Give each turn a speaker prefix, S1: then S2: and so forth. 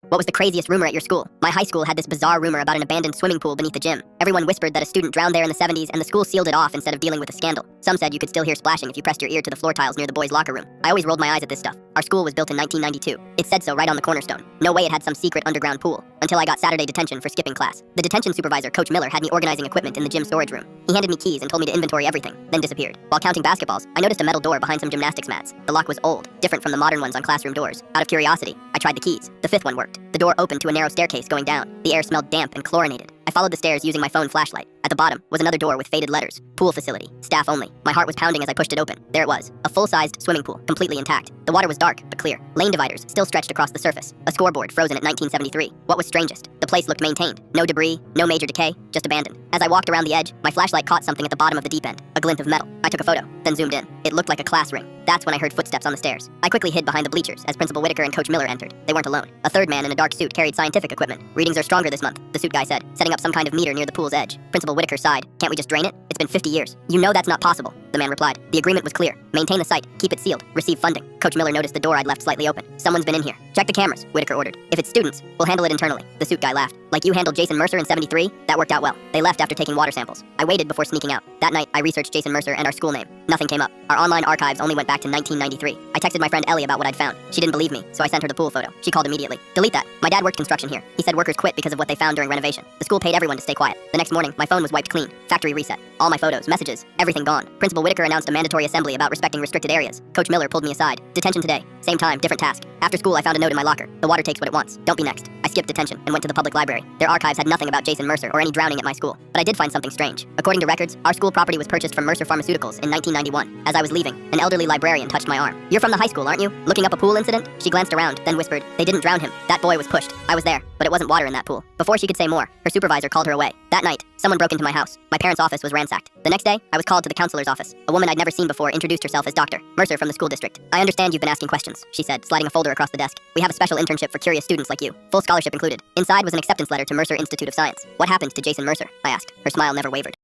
S1: What was the craziest rumor at your school? My high school had this bizarre rumor about an abandoned swimming pool beneath the gym. Everyone whispered that a student drowned there in the 70s, and the school sealed it off instead of dealing with the scandal. Some said you could still hear splashing if you pressed your ear to the floor tiles near the boys' locker room. I always rolled my eyes at this stuff. Our school was built in 1992. It said so right on the cornerstone. No way it had some secret underground pool. Until I got Saturday detention for skipping class. The detention supervisor, Coach Miller, had me organizing equipment in the gym storage room. He handed me keys and told me to inventory everything, then disappeared. While counting basketballs, I noticed a metal door behind some gymnastics mats. The lock was old, different from the modern ones on classroom doors. Out of curiosity, I tried the keys. The fifth one worked. The door opened to a narrow staircase going down. The air smelled damp and chlorinated. I followed the stairs using my phone flashlight. At the bottom was another door with faded letters. Pool facility. Staff only. My heart was pounding as I pushed it open. There it was. A full-sized swimming pool, completely intact. The water was dark, but clear. Lane dividers still stretched across the surface. A scoreboard frozen at 1973. What was strangest? The place looked maintained. No debris, no major decay, just abandoned. As I walked around the edge, my flashlight caught something at the bottom of the deep end. A glint of metal. I took a photo, then zoomed in. It looked like a class ring. That's when I heard footsteps on the stairs. I quickly hid behind the bleachers as Principal Whitaker and Coach Miller entered. They weren't alone. A third man in a dark suit carried scientific equipment. Readings are stronger this month, the suit guy said, setting up some kind of meter near the pool's edge. Principal Whitaker sighed. Can't we just drain it? It's been 50 years. You know that's not possible, the man replied. The agreement was clear. Maintain the site, keep it sealed, receive funding. Coach Miller noticed the door I'd left slightly open. Someone's been in here. Check the cameras, Whitaker ordered. If it's students, we'll handle it internally. The suit guy laughed. Like you handled Jason Mercer in 73? That worked out well. They left after taking water samples. I waited before sneaking out. That night, I researched Jason Mercer and our school name. Nothing came up. Our online archives only went back to 1993. I texted my friend Ellie about what I'd found. She didn't believe me, so I sent her the pool photo. She called immediately. Delete that. My dad worked construction here. He said workers quit because of what they found during renovation. The school paid everyone to stay quiet. The next morning, my phone was wiped clean. Factory reset. All my photos, messages, everything gone. Principal Whitaker announced a mandatory assembly about respecting restricted areas. Coach Miller pulled me aside. Detention today. Same time, different task. After school, I found a note in my locker. The water takes what it wants. Don't be next. I skipped detention and went to the public library. Their archives had nothing about Jason Mercer or any drowning at my school. But I did find something strange. According to records, our school property was purchased from Mercer Pharmaceuticals in 1991. As I was leaving, an elderly librarian touched my arm. You're from the high school, aren't you? Looking up a pool incident? She glanced around, then whispered, they didn't drown him. That boy was pushed. I was there, but it wasn't water in that pool. Before she could say more, her supervisor called her away. That night, someone broke into my house. My parents' office was ransacked. The next day, I was called to the counselor's office. A woman I'd never seen before introduced herself as Dr. Mercer from the school district. I understand you've been asking questions, she said, sliding a folder across the desk. We have a special internship for curious students like you. Full scholarship included. Inside was an acceptance letter to Mercer Institute of Science. What happened to Jason Mercer? I asked. Her smile never wavered.